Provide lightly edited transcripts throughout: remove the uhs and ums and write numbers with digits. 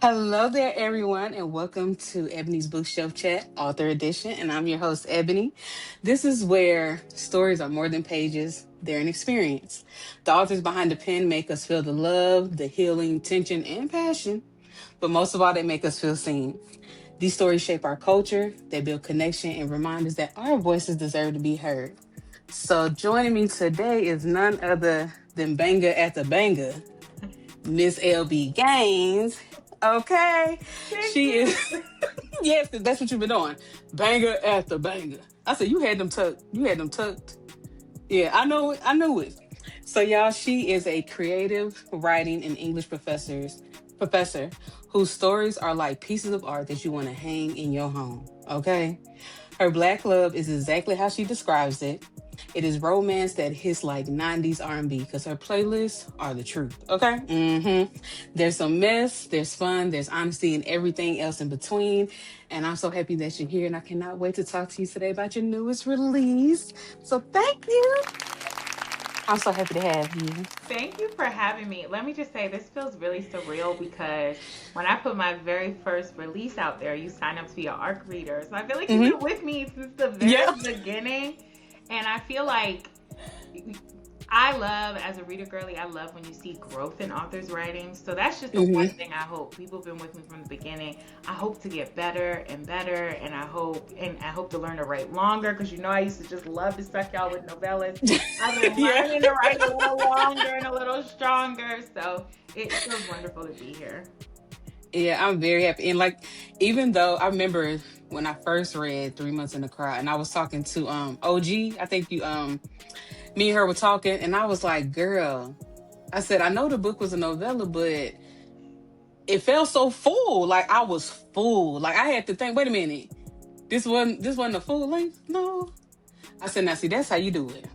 Hello there, everyone, and welcome to Ebony's Bookshelf Chat, Author Edition. And I'm your host, Ebony. This is where stories are more than pages, they're an experience. The authors behind the pen make us feel the love, the healing, tension, and passion, but most of all, they make us feel seen. These stories shape our culture, they build connection, and remind us that our voices deserve to be heard. So, joining me today is none other than Banger at the Banger, Miss LB Gaines. Okay. Thank She is you. yes, that's what you've been doing. Banger after banger. I said you had them tucked. You had them tucked. Yeah, I know it. I knew it. So y'all, she is a creative writing and English professor whose stories are like pieces of art that you want to hang in your home. Okay. Her Black Love is exactly how she describes it. It is romance that hits like 90s R&B because her playlists are the truth. Okay? There's some mess, there's fun, there's honesty, and everything else in between. And I'm so happy that you're here, and I cannot wait to talk to you today about your newest release. So thank you. I'm so happy to have you. Thank you for having me. Let me just say, this feels really surreal because when I put my very first release out there, you sign up to be an ARC reader. So I feel like you've Hmm. been with me since the Yeah. very beginning. And I feel like I love, as a reader girly, I love when you see growth in authors' writing. So that's just the one Hmm. thing I hope. People have been with me from the beginning. I hope to get better and better, and I hope to learn to write longer because I used to just love to suck y'all with novellas. I've been Yeah. learning to write a little longer and a little stronger. So it feels wonderful to be here. Yeah, I'm very happy. And like, even though I remember when I first read 3 Months in the Crowd, and I was talking to OG, I think you me and her were talking, and I was like, girl, I said, I know the book was a novella, but it felt so full. Like I was full. Like I had to think, wait a minute, this wasn't a full length? No. I said, now see, that's how you do it.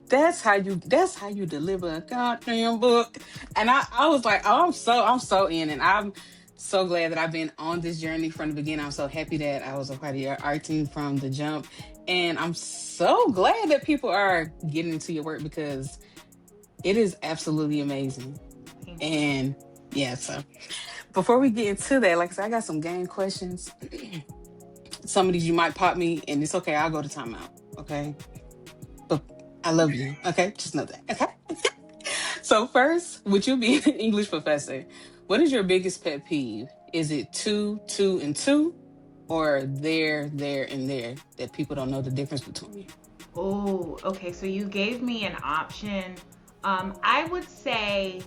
That's how you deliver a goddamn book. And I was like, oh, I'm so in, and I'm so glad that I've been on this journey from the beginning. I'm so happy that I was a part of your art team from the jump. And I'm so glad that people are getting into your work because it is absolutely amazing. Thank you. And yeah, so before we get into that, like I said, I got some game questions. Some of these you might pop me, and it's okay. I'll go to timeout. Okay. But I love you. Okay. Just know that. Okay. So first, would you be an English professor? What is your biggest pet peeve? Is it two, two, and two, or there, and there that people don't know the difference between? Oh, okay. So you gave me an option. I would say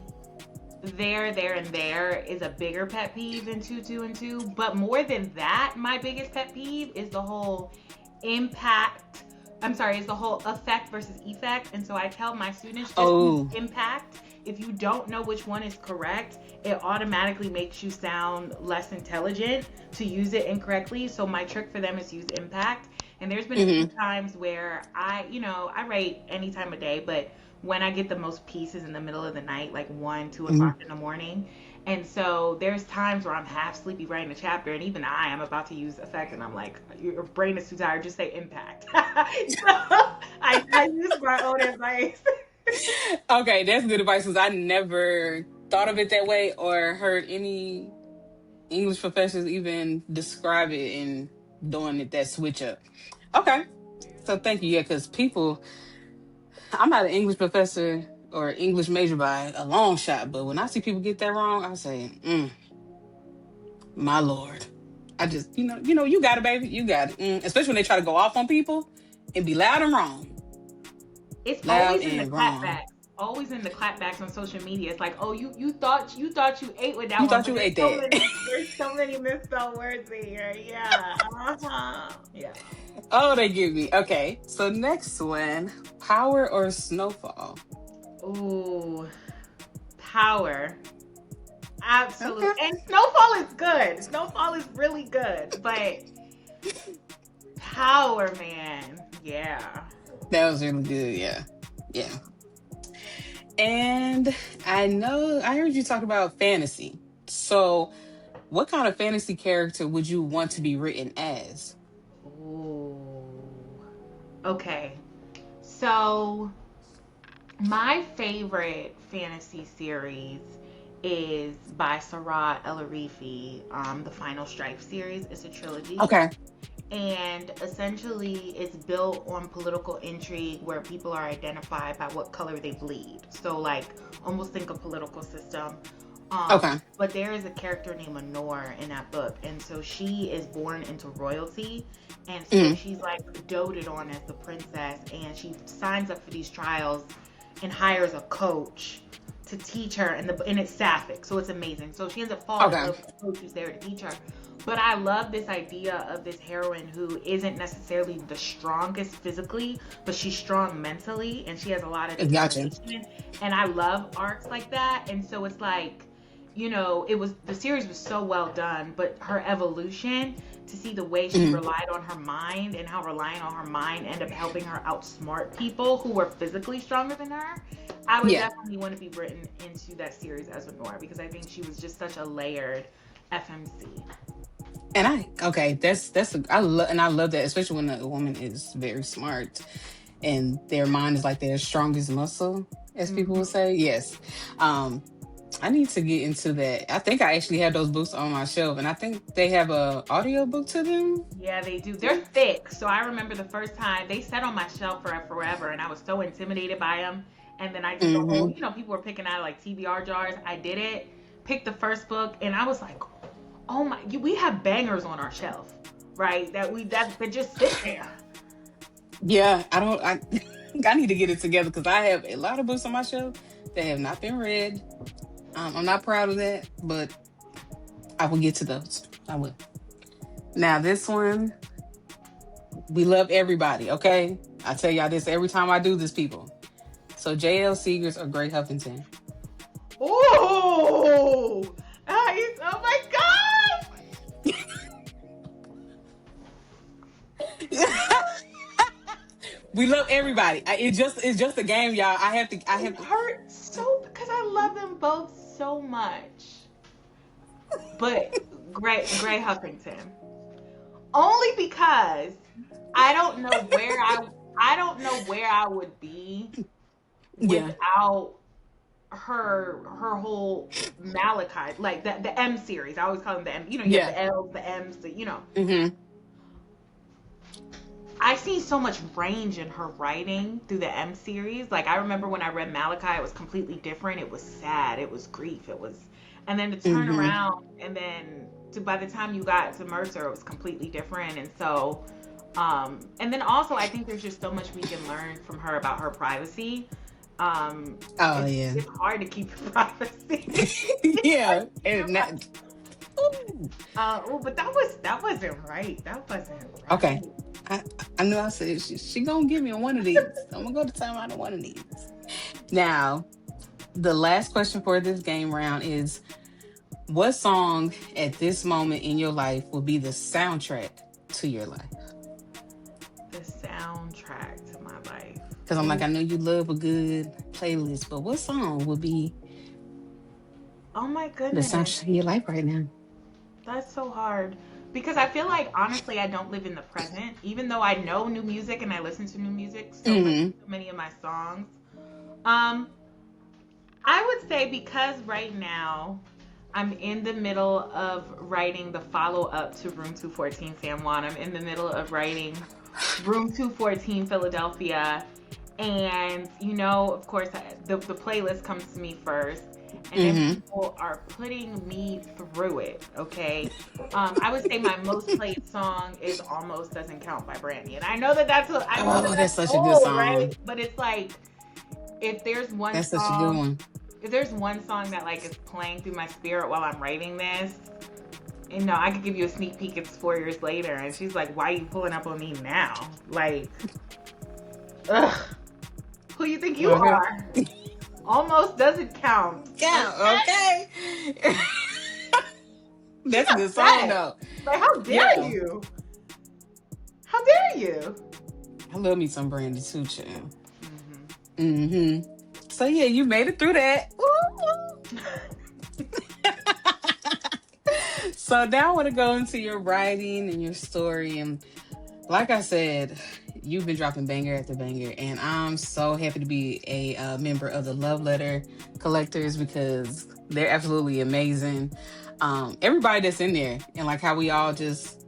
and there is a bigger pet peeve than two and two. But more than that, my biggest pet peeve is the whole impact. I'm sorry, is the whole effect versus effect. And so I tell my students just use Oh, impact. If you don't know which one is correct, it automatically makes you sound less intelligent to use it incorrectly. So my trick for them is use impact. And there's been a few mm-hmm, times where I write any time of day, but when I get the most pieces in the middle of the night, like 1, 2 o'clock mm-hmm. in the morning. And so there's times where I'm half sleepy writing a chapter, and even I'm about to use effect, and I'm like, your brain is too tired, just say impact. So I use my own advice. Okay, that's good advice because I never thought of it that way or heard any English professors even describe it in doing it that switch up. Okay, so thank you. Yeah, because people, I'm not an English professor or English major by a long shot, but when I see people get that wrong, I say, my lord. I just, you got it, baby. You got it. Especially when they try to go off on people and be loud and wrong. It's Loud always in the and wrong. clapbacks. Always in the clapbacks on social media. It's like, oh, you thought you ate with that You one, thought but you there's ate so that. many there's so many misspelled words in here. Yeah. Uh-huh. Yeah. Oh, they give me. Okay. So next one, power or snowfall? Ooh, power. Absolute. Okay. And Snowfall is good. Snowfall is really good. But Power Man, yeah. That was really good. Yeah. Yeah. And I know I heard you talk about fantasy. So what kind of fantasy character would you want to be written as? Ooh. Okay. So my favorite fantasy series is by Sarat El-Arifi, the Final Strife series. It's a trilogy. Okay. And essentially it's built on political intrigue where people are identified by what color they bleed. So like almost think a political system. Okay. But there is a character named Honor in that book, and so she is born into royalty, and so she's like doted on as the princess, and she signs up for these trials and hires a coach to teach her, and it's sapphic, so it's amazing. So she ends up falling in love with the coach who's there to teach her. But I love this idea of this heroine who isn't necessarily the strongest physically, but she's strong mentally, and she has a lot of determination. And I love arcs like that. And so it's like, you know, the series was so well done, but her evolution, to see the way she relied on her mind and how relying on her mind ended up helping her outsmart people who were physically stronger than her. I would definitely want to be written into that series as Honor, because I think she was just such a layered FMC. And I love that, especially when a woman is very smart and their mind is like their strongest muscle, as people will say. Yes. I need to get into that. I think I actually have those books on my shelf, and I think they have a audio book to them. Yeah, they do. They're thick. So I remember the first time they sat on my shelf for forever, and I was so intimidated by them. And then I did the whole, you know, people were picking out like TBR jars. I did it, picked the first book, and I was like, oh my, we have bangers on our shelf, right? That just sit there. Yeah, I need to get it together because I have a lot of books on my shelf that have not been read. I'm not proud of that, but I will get to those. I will. Now, this one, we love everybody, okay? I tell y'all this every time I do this, people. So, J.L. Seegers or Gray Huffington? Oh! Nice! Oh my God! We love everybody. It's just a game, y'all. I have to. It hurt so because I love them both so much. But Gray Huffington, only because I don't know where I would be without her whole Malachi, like the M series. I always call them the M. You know, you have the L's, the M's, you know. I see so much range in her writing through the M series. Like I remember when I read Malachi, it was completely different. It was sad. It was grief. It was, and then to turn around and then by the time you got to Mercer, it was completely different. And so, and then also I think there's just so much we can learn from her about her privacy. It's hard to keep your privacy. Yeah, and but that wasn't right. That wasn't right. Okay. I know I said she gonna give me one of these. I'm gonna go to time out of one of these. Now, the last question for this game round is, what song at this moment in your life will be the soundtrack to your life? The soundtrack to my life. Because I'm like, I know you love a good playlist, but what song would be oh my goodness the soundtrack of your life right now? That's so hard. Because I feel like, honestly, I don't live in the present. Even though I know new music and I listen to new music, so many of my songs. I would say because right now I'm in the middle of writing the follow-up to Room 214 San Juan. I'm in the middle of writing Room 214 Philadelphia. And, you know, of course, the playlist comes to me first. And then people are putting me through it, okay? I would say my most played song is Almost Doesn't Count by Brandy. And I know that's such a good song. Right? But it's like, if there's one that's song, such a good one. If there's one song that like is playing through my spirit while I'm writing this, you know, I could give you a sneak peek. It's 4 years later, and she's like, "Why are you pulling up on me now? Like, ugh, who you think you are?" Almost doesn't count. Yeah, okay. That's a good song, though. Like, how dare you? How dare you? I love me some Brandy too, child. So yeah, you made it through that. So now I want to go into your writing and your story, and like I said, you've been dropping banger after banger, and I'm so happy to be a member of the Love Letter Collectors because They're absolutely amazing. Everybody that's in there, and like how we all just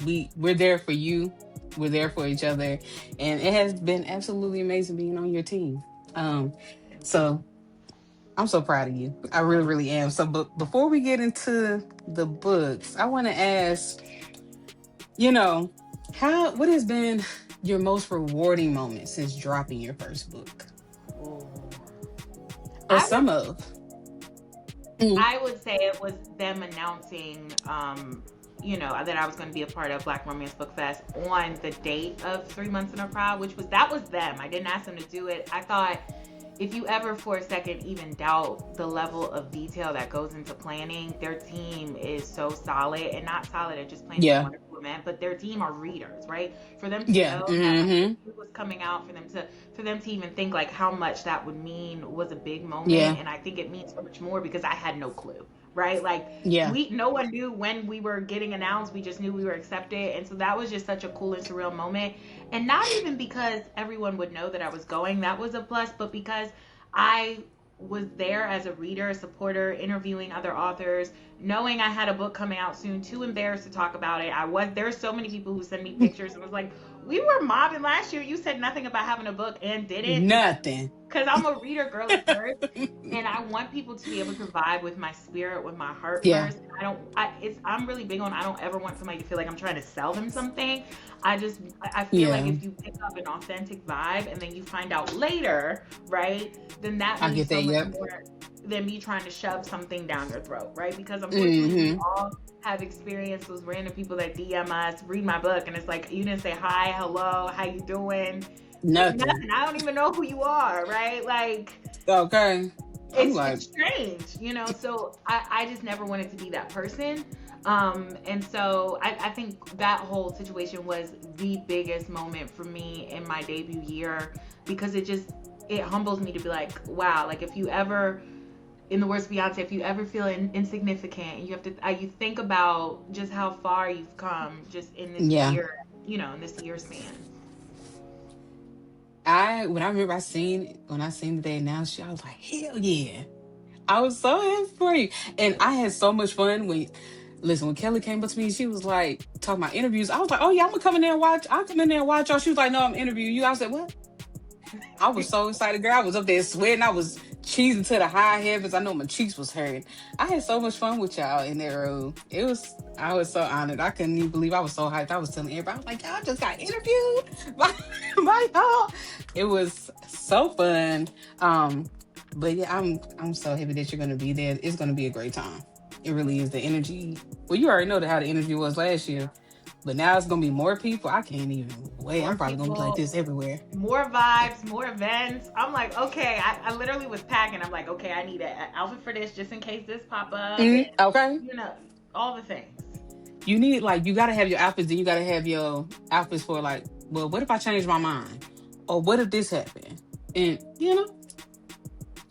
we're there for you. We're there for each other, and it has been absolutely amazing being on your team. Um, so I'm so proud of you. I really, really am. So, but before we get into the books, I want to ask, you know, what has been your most rewarding moment since dropping your first book, Ooh. or I would some of? Mm. I would say it was them announcing, that I was going to be a part of Black Romance Book Fest on the date of 3 Months in a Crowd, that was them. I didn't ask them to do it. I thought, if you ever for a second even doubt the level of detail that goes into planning, their team is so solid, and not solid at just planning a Yeah, wonderful event, but their team are readers, right? For them to yeah, know that my mm-hmm, book was coming out, for them to even think like how much that would mean was a big moment, yeah, and I think it means so much more because I had no clue, right? Like yeah, no one knew when we were getting announced. We just knew we were accepted, and so that was just such a cool and surreal moment. And not even because everyone would know that I was going, that was a plus, but because I was there as a reader, a supporter, interviewing other authors, knowing I had a book coming out soon, too embarrassed to talk about it. There's so many people who send me pictures and was like, we were mobbing last year. You said nothing about having a book and did it, nothing. because I'm a reader girly first, and I want people to be able to vibe with my spirit, with my heart Yeah, first. I'm really big on, I don't ever want somebody to feel like I'm trying to sell them something. I feel like yeah, if you pick up an authentic vibe and then you find out later, right, then that I means get so that. much Yep. more than me trying to shove something down your throat, right? Because unfortunately, we Mm-hmm. all have experienced those random people that DM us, read my book, and it's like, you didn't say hi, hello, how you doing? Nothing. Nothing. I don't even know who you are, right? Like, Okay. I'm it's like, strange. So I just never wanted to be that person. And so I think that whole situation was the biggest moment for me in my debut year, because it humbles me to be like, wow, like if you ever, in the words of Beyonce, if you ever feel insignificant, and you have to, you think about just how far you've come just in this yeah. year, in this year span. I remember when I seen that they announced you, I was like, hell yeah. I was so happy for you. And I had so much fun when Kelly came up to me, she was like talking about interviews. I was like, oh yeah, I'm gonna come in there and watch. I'll come in there and watch y'all. She was like, no, I'm interviewing you. I was like, what? I was so excited, girl. I was up there sweating. I was cheesing to the high heavens. I know my cheeks was hurting. I had so much fun with y'all in that room. I was so honored. I couldn't even believe I was so hyped. I was telling everybody, I was like, y'all just got interviewed by y'all. It was so fun. But yeah, I'm so happy that you're gonna be there. It's gonna be a great time. It really is. The energy. Well, you already know how the interview was last year, but now it's gonna be more people. I can't even wait. More I'm probably gonna be like people, this everywhere. more vibes, more events. I'm like, okay, I literally was packing. I'm like, okay, I need an outfit for this just in case this pop up, and Okay. you know, all the things. You need you gotta have your outfits, then you gotta have your outfits for well, what if I change my mind? Or what if this happened? And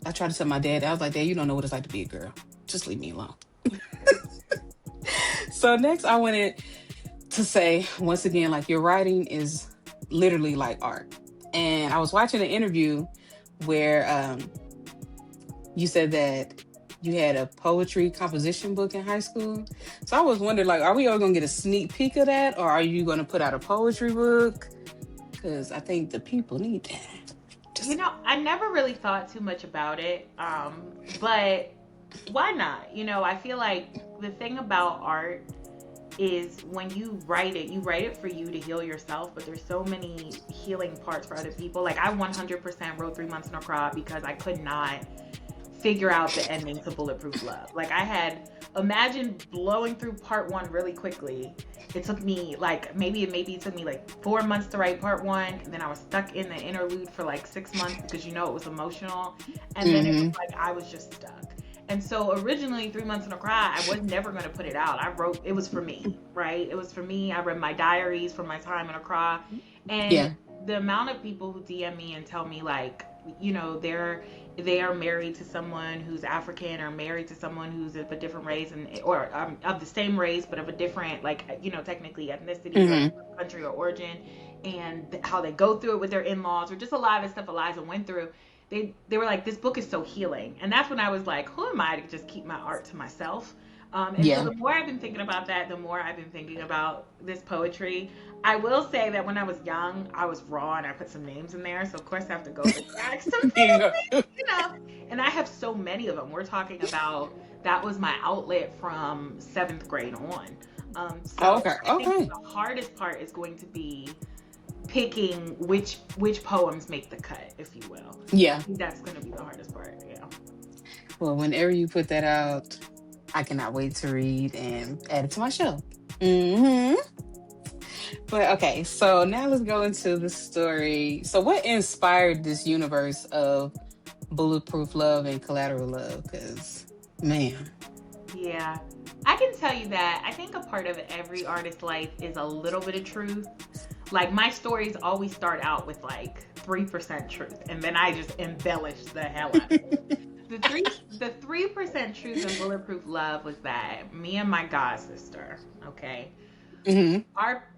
I tried to tell my dad, I was like, Dad, you don't know what it's like to be a girl. Just leave me alone. So next I wanted to say once again, your writing is literally like art. And I was watching an interview where you said that you had a poetry composition book in high school. So I was wondering, are we all gonna get a sneak peek of that, or are you gonna put out a poetry book? Because I think the people need that. I never really thought too much about it, but why not? I feel like the thing about art is when you write it for you to heal yourself, but there's so many healing parts for other people. Like I 100% wrote 3 Months in a Crowd because I could not figure out the ending to Bulletproof Love. Like imagine blowing through part one really quickly. It took me maybe it took me 4 months to write part one, and then I was stuck in the interlude for 6 months because it was emotional, and then it was I was just stuck. And so originally 3 Months in a Crowd, I was never going to put it out. It was for me, right? It was for me. I read my diaries from my time in Accra, and the amount of people who DM me and tell me they are married to someone who's African, or married to someone who's of a different race, or of the same race but of a different technically ethnicity or country or origin, and how they go through it with their in-laws, or just a lot of the stuff Eliza went through. they were like, this book is so healing. And that's when I was like, who am I to just keep my art to myself? And so Yeah. the more I've been thinking about that, the more I've been thinking about this poetry. I will say that when I was young, I was raw and I put some names in there. So of course I have to go back some There you things, go. you know. And I have so many of them. We're talking about that was my outlet from seventh grade on. So Okay. I think Okay. the hardest part is going to be picking which poems make the cut, if you will. I Yeah. think that's going to be the hardest part. Yeah. Well, whenever you put that out, I cannot wait to read and add it to my shelf. Hmm. But okay, so now let's go into the story. So, what inspired this universe of Bulletproof Love and Collateral Love? Because, man, Yeah. I can tell you that I think a part of every artist's life is a little bit of truth. Like my stories always start out with like 3% truth, and then I just embellish the hell out of it. The 3% truth in Bulletproof Love was that me and my god sister, okay, hmm,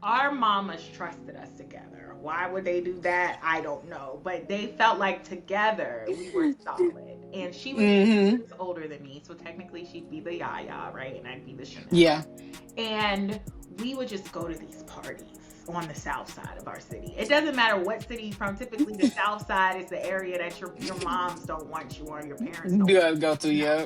our mamas trusted us together. Why would they do that? I don't know. But they felt like together we were solid. And she was 8 hmm, years older than me, so technically she'd be the Yaya, right? And I'd be the Chanel. yeah, And we would just go to these parties on the south side of our city. It doesn't matter what city you're from. Typically, the south side is the area that your moms don't want you or your parents don't want good go to, you. yeah.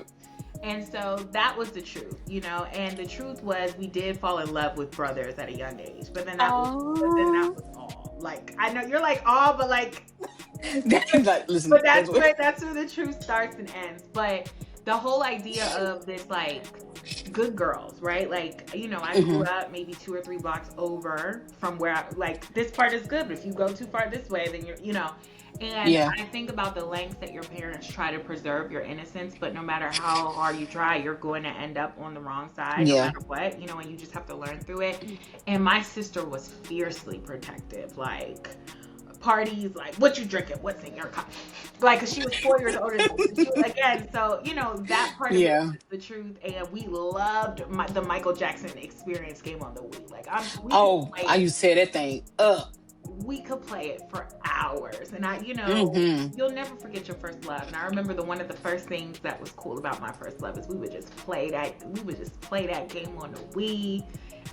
And so that was the truth, you know. And the truth was, we did fall in love with brothers at a young age. But then that Oh, was all. Like I know you're like all, but like, like, listen, but that's what. that's where the truth starts and ends. But the whole idea of this like good girls, right? Like, you know, I grew Hmm. up maybe 2 or 3 blocks over from where I like this part is good, but if you go too far this way, then you're, you know. And Yeah, I think about the lengths that your parents try to preserve your innocence, but no matter how hard you try, you're going to end up on the wrong side, no yeah, matter what, you know, and you just have to learn through it. And my sister was fiercely protective, like parties, like what you drinking, what's in your cup, like 'cause she was 4 years older than me. So she was, again, so you know that part of it yeah. was the truth, and we loved the Michael Jackson Experience game on the Wii. Like we could Oh, play I it, used to say that thing up. we could play it for hours, and I, you know, Hmm. you'll never forget your first love. And I remember one of the first things that was cool about my first love is we would just play that game on the Wii,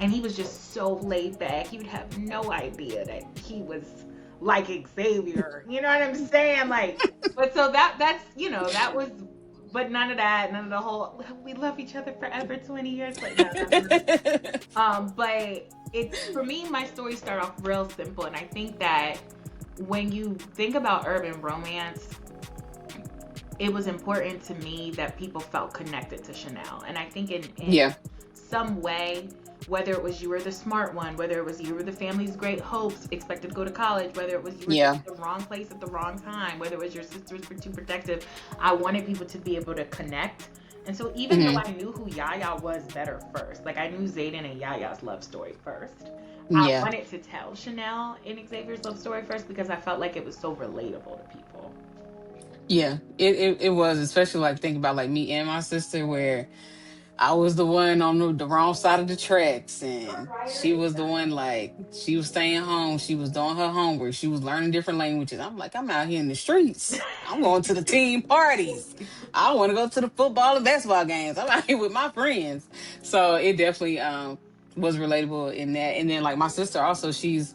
and he was just so laid back. He would have no idea that he was like Xavier. You know what I'm saying? Like, but so that's you know that was, but none of that, none of the whole we love each other forever 20 years. Like, no, no, no. But it's for me, my stories start off real simple, and I think that when you think about urban romance, it was important to me that people felt connected to Chanel. And I think in Yeah, some way, whether it was you were the smart one, whether it was you were the family's great hopes, expected to go to college, whether it was you were just yeah. in the wrong place at the wrong time, whether it was your sisters were too protective, I wanted people to be able to connect. And so even though Hmm. I knew who Yaya was better first, like I knew Zayden and Yaya's love story first, I Yeah. wanted to tell Chanel and Xavier's love story first because I felt like it was so relatable to people. Yeah, it was, especially like thinking about like me and my sister, where I was the one on the wrong side of the tracks, and she was the one like she was staying home, she was doing her homework, she was learning different languages. I'm like, I'm out here in the streets. I'm going to the team parties. I want to go to the football and basketball games. I'm out here with my friends. So it definitely was relatable in that. And then like my sister also, she's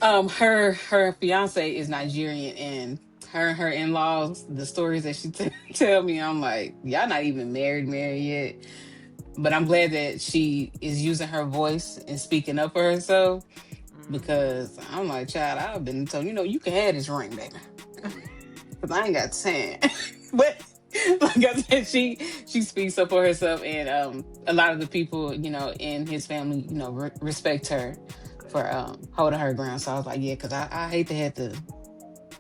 her fiance is Nigerian, and her in-laws, the stories that she tell me, I'm like, y'all not even married yet. But I'm glad that she is using her voice and speaking up for herself, Mhm. because I'm like, child, I've been told, you can have this ring, baby, because I ain't got time. But like I said, she speaks up for herself, and a lot of the people, in his family, respect her for holding her ground. So I was like, yeah, because I hate to have to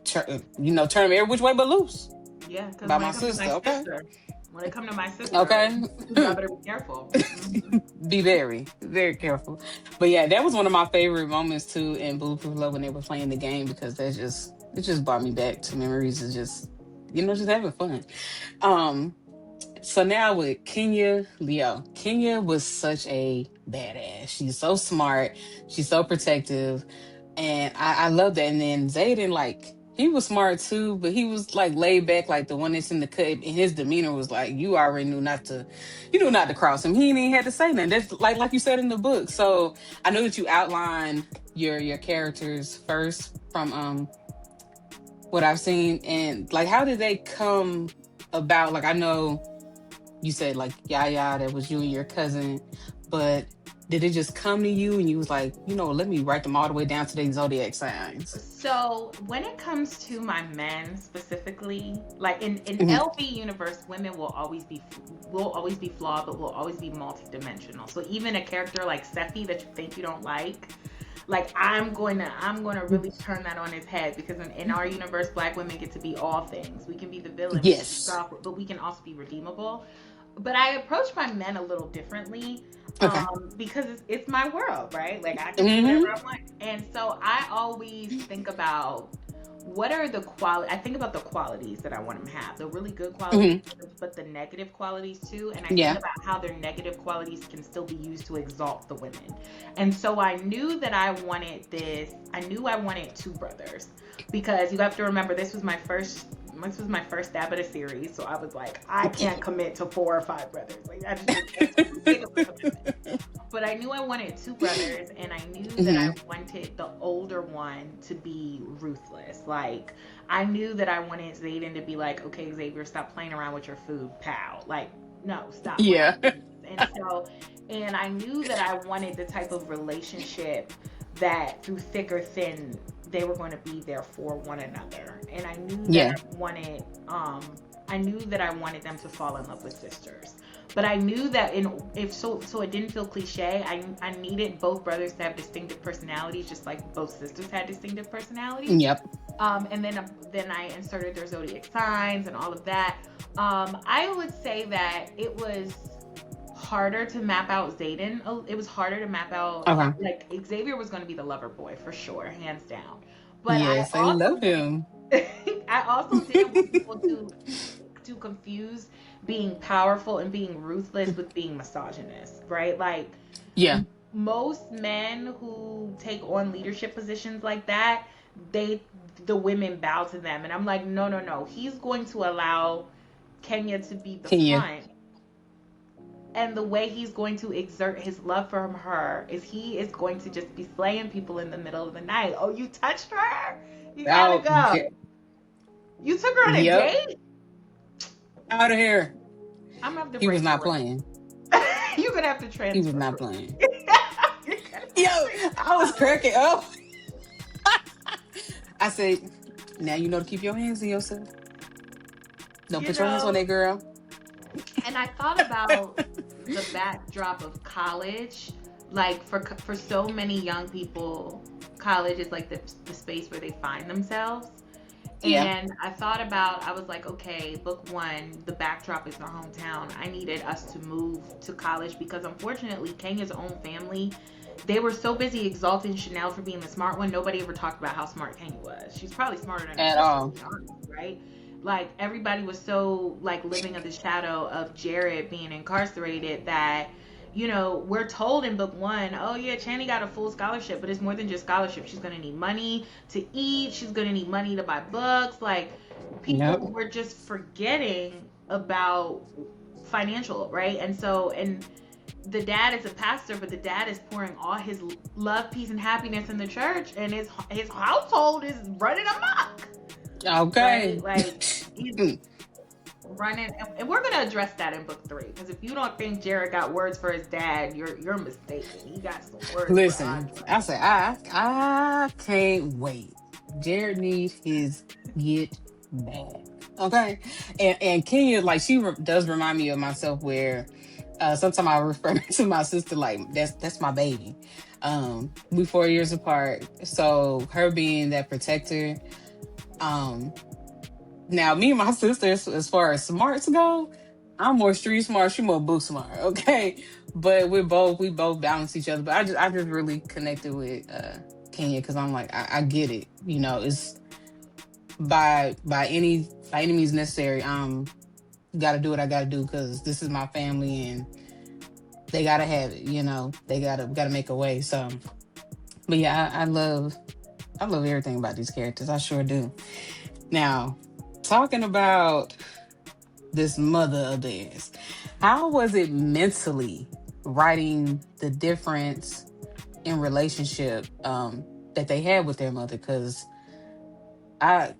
turn them every which way but loose Yeah, because by when my it comes to my sister. Okay. sister, when it comes to my sister, Okay. y'all better be careful. Mhm. Be very, very careful. But yeah, that was one of my favorite moments too in Bulletproof Love when they were playing the game, because it just brought me back to memories of just just having fun. Um so now with Kenya Leo. Kenya was such a badass. She's so smart, she's so protective, and I love that. And then Zayden, like, He was smart too, but he was like laid back, like the one that's in the cut. And his demeanor was like, you already knew not to, you knew not to cross him. He ain't even had to say nothing. That's like you said in the book. So I know that you outlined your characters first from what I've seen, and like how did they come about? Like I know you said like Yaya, that was you and your cousin, but did it just come to you and you was like, let me write them all the way down to the zodiac signs? So when it comes to my men specifically, like in Hmm. LB universe, women will always be flawed, but will always be multidimensional. So even a character like Sefi that you think you don't like I'm going to really turn that on his head, because in our universe, black women get to be all things. We can be the villain, we can be Yes. soft, but we can also be redeemable. But I approach my men a little differently, Okay. because it's my world, right? Like I can do whatever Hmm. I want, and so I always think about what are the quality. I think about the qualities that I want them to have, the really good qualities, Hmm. but the negative qualities too. And I think Yeah. about how their negative qualities can still be used to exalt the women. And so I knew that I wanted this. I knew I wanted two brothers, because you have to remember this was my first stab at a series, so I was like, I can't commit to 4 or 5 brothers. Like I just that's too big of a commitment. But I knew I wanted two brothers, and I knew that I Hmm. wanted the older one to be ruthless. Like I knew that I wanted Zayden to be like, okay, Xavier, stop playing around with your food, pal. Like, no, stop playing. Yeah. And I knew that I wanted the type of relationship that through thick or thin they were going to be there for one another. And Yeah. I knew that I wanted them to fall in love with sisters. But I knew that so it didn't feel cliche. I needed both brothers to have distinctive personalities, just like both sisters had distinctive personalities. Yep. And then I inserted their zodiac signs and all of that. I would say that it was harder to map out Zayden. It was harder to map out, Okay. like Xavier was going to be the lover boy for sure, hands down. But Yes, I love him. I also didn't want people to confuse being powerful and being ruthless with being misogynist, right? Like Yeah. most men who take on leadership positions like that, they the women bow to them, and I'm like, no, no, no. He's going to allow Kenya to be the Can you? front, and the way he's going to exert his love for her is he is going to just be slaying people in the middle of the night. Oh, you touched her? You gotta Out. go. You took her on a Yep. date? Out of here. I'm gonna have to He was break your not rule. playing. You're gonna have to He was transfer. not playing. You're gonna Yo, have to I was cracking up. I said, now you know to keep your hands to yourself. Don't you put your hands on know, that girl. and I thought about the backdrop of college. Like for so many young people, college is like the space where they find themselves. Yeah. And I was like, okay, book one, the backdrop is their hometown. I needed us to move to college because unfortunately, Kenya's own family, they were so busy exalting Chanel for being the smart one. Nobody ever talked about how smart Kenya was. She's probably smarter than her At sister, to all. be honest, right? Like everybody was so like living in the shadow of Jared being incarcerated that we're told in book one, oh yeah, Channy got a full scholarship, but it's more than just scholarship. She's gonna need money to eat. She's gonna need money to buy books. Like people Yep. were just forgetting about financial, right? And the dad is a pastor, but the dad is pouring all his love, peace, and happiness in the church, and his household is running amok, Okay. right? Like he's running, and we're gonna address that in book 3. Because if you don't think Jared got words for his dad, you're mistaken. He got some words for Listen, Andre. I said, I can't wait. Jared needs his get back. Okay. And Kenya, like, she does remind me of myself where sometimes I refer to my sister like that's my baby. We 4 years apart. So her being that protector, um, now, me and my sisters, as far as smarts go, I'm more street smart. She more book smart. Okay, but we both balance each other. But I just really connected with Kenya because I'm like I get it. It's by any means necessary. Got to do what I got to do because this is my family and they gotta have it. They gotta make a way. So, but yeah, I love I love everything about these characters. I sure do. Now, talking about this mother of theirs, how was it mentally writing the difference in relationship that they had with their mother? Because I,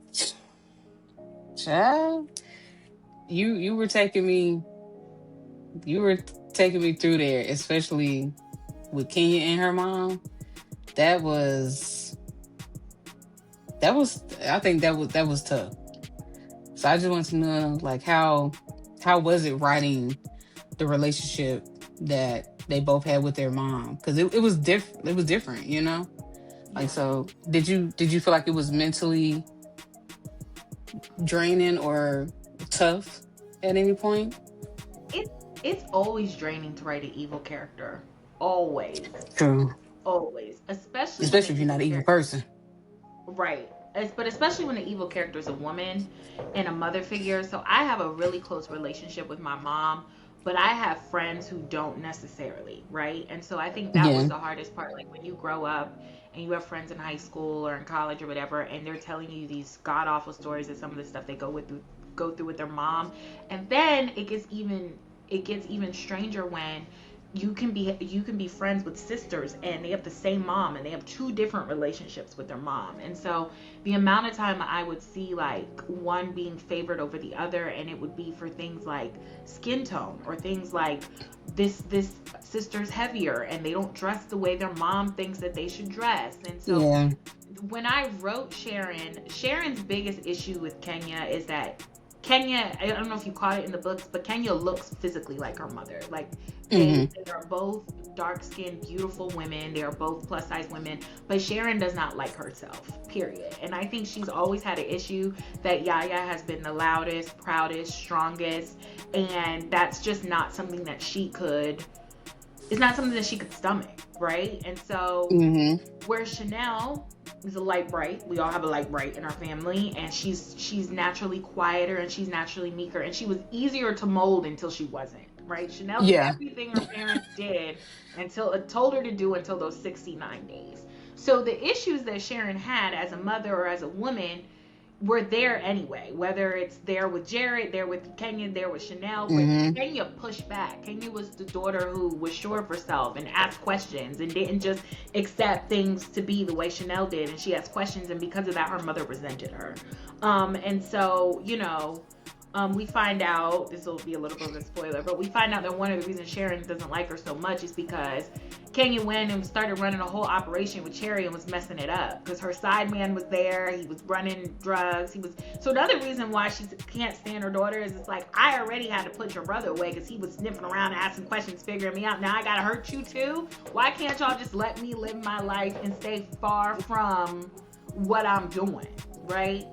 child, you were taking me, you were taking me through there, especially with Kenya and her mom. That was I think that was tough. So I just want to know, like, how was it writing the relationship that they both had with their mom? Because it was different. It was different, you know. Like, Yeah. so did you feel like it was mentally draining or tough at any point? It it's always draining to write an evil character. Always. True. Always. Especially when the Especially if you're not evil an evil character. person. Right. But especially when the evil character is a woman and a mother figure. So I have a really close relationship with my mom, but I have friends who don't necessarily, right? And so I think that was Yeah. the hardest part. Like when you grow up and you have friends in high school or in college or whatever, and they're telling you these god awful stories of some of the stuff they go through with their mom, and then it gets even stranger when you can be friends with sisters and they have the same mom and they have two different relationships with their mom. And so the amount of time I would see like one being favored over the other, and it would be for things like skin tone or things like this sister's heavier and they don't dress the way their mom thinks that they should dress. And so Yeah. when I wrote Sharon's biggest issue with Kenya is that Kenya, I don't know if you caught it in the books, but Kenya looks physically like her mother. Like they, Mm-hmm. they are both dark skinned, beautiful women. They are both plus size women, but Sharon does not like herself, period. And I think she's always had an issue that Yaya has been the loudest, proudest, strongest, and that's just not something that she could it's not something that she could stomach, right? And so Mm-hmm. where Chanel is a light bright, we all have a light bright in our family, and she's naturally quieter and she's naturally meeker, and she was easier to mold until she wasn't, right? Chanel did Yeah. everything her parents did until it told her to do until those 69 days. So the issues that Sharon had as a mother or as a woman were there anyway, whether it's there with Jared, there with Kenya, there with Chanel, but Mm-hmm. Kenya pushed back. Kenya was the daughter who was sure of herself and asked questions and didn't just accept things to be the way Chanel did, and she asked questions, and because of that her mother resented her. And so, we find out, this will be a little bit of a spoiler, but we find out that one of the reasons Sharon doesn't like her so much is because Kenya went and started running a whole operation with Cherry and was messing it up because her side man was there. He was running drugs. So another reason why she can't stand her daughter is it's like, I already had to put your brother away because he was sniffing around and asking questions, figuring me out. Now I gotta hurt you too. Why can't y'all just let me live my life and stay far from what I'm doing, right?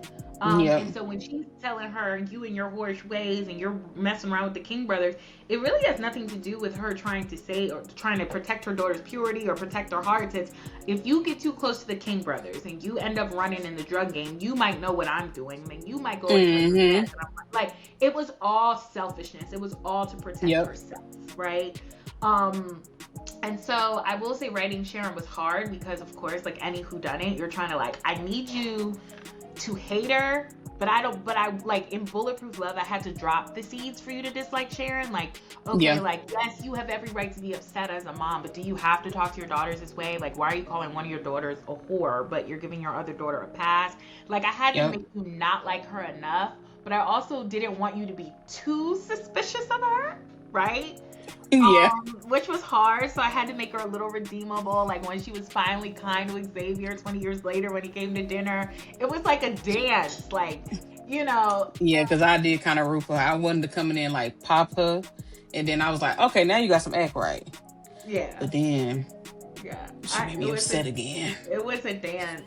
Yep. And so when she's telling her, you and your whorish ways and you're messing around with the King brothers, it really has nothing to do with her trying to say or trying to protect her daughter's purity or protect her heart. It's if you get too close to the King brothers and you end up running in the drug game, you might know what I'm doing. And then you might go and play your Mm-hmm. best. And I'm like, it was all selfishness. It was all to protect Yep. herself, right? Um, and so I will say writing Sharon was hard because, of course, like any whodunit, you're trying to like, I need you to hate her, but I don't. But I like in Bulletproof Love, I had to drop the seeds for you to dislike Sharon. Like, okay, Yeah. like yes, you have every right to be upset as a mom, but do you have to talk to your daughters this way? Like, why are you calling one of your daughters a whore, but you're giving your other daughter a pass? Like, I had to Yep. make you not like her enough, but I also didn't want you to be too suspicious of her, right? Yeah. Which was hard, so I had to make her a little redeemable. Like when she was finally kind to Xavier 20 years later when he came to dinner, it was like a dance, like, you know. Yeah, because I did kind of root for her. I wanted to coming in like pop her, and then I was like, okay, now you got some act right. Yeah, But then yeah. she made me upset again. It was a dance.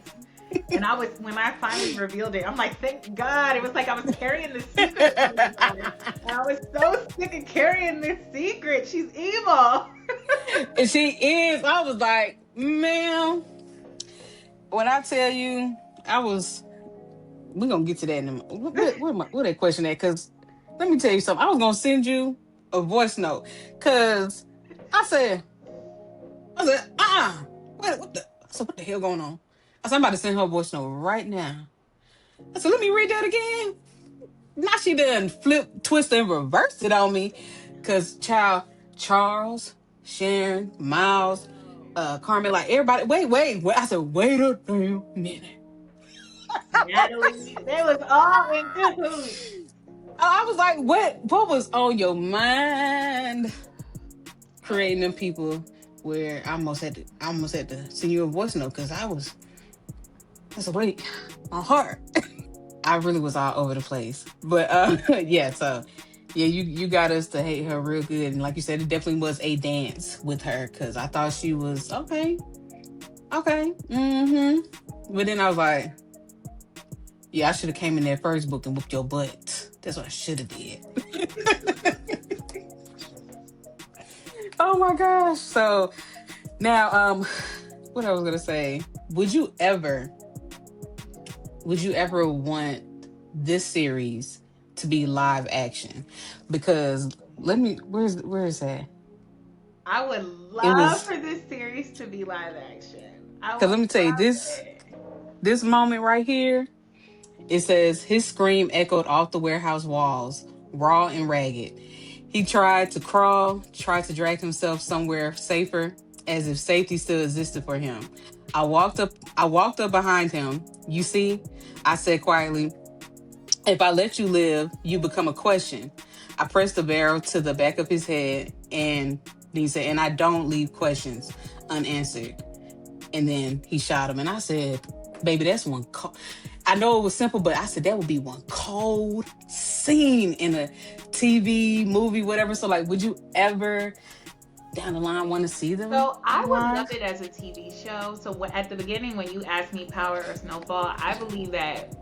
And when I finally revealed it, I'm like, thank God. It was like I was carrying the secret from my daughter. And I was so sick of carrying this secret. She's evil. And she is. I was like, man, when I tell you, I was. We're gonna get to that in a minute. Where that question at? Because let me tell you something. I was gonna send you a voice note because I said, what the? So what the hell going on? I said, I'm about to send her a voice note right now. I said, let me read that again. Now she done flip, twist, and reversed it on me. Cause child, Charles, Sharon, Miles, Carmen, like everybody, wait. I said, wait a damn minute. Natalie, they was all in cahoots. I was like, what was on your mind creating them people where I almost had to send you a voice note because I said, wait, my heart. I really was all over the place. But yeah, so yeah, you got us to hate her real good. And like you said, it definitely was a dance with her because I thought she was okay. Okay. But then I was like, yeah, I should have came in that first book and whooped your butt. That's what I should have did. Oh my gosh. So now what I was gonna say, would you ever want this series to be live action? Because where is that? I would It love was for this series to be live action. I because would let me tell you love this it. this moment right here. It says his scream echoed off the warehouse walls, raw and ragged. He tried to crawl, tried to drag himself somewhere safer, as if safety still existed for him. I walked up behind him. You see, I said quietly, if I let you live, you become a question. I pressed the barrel to the back of his head, and he said, and I don't leave questions unanswered. And then he shot him, and I said, baby, that's one. I know it was simple, but I said that would be one cold scene in a TV, movie, whatever. So, like, would you ever down the line want to see them So I would live? love it as a TV show. So at the beginning, when you asked me Power or Snowfall, I believe that,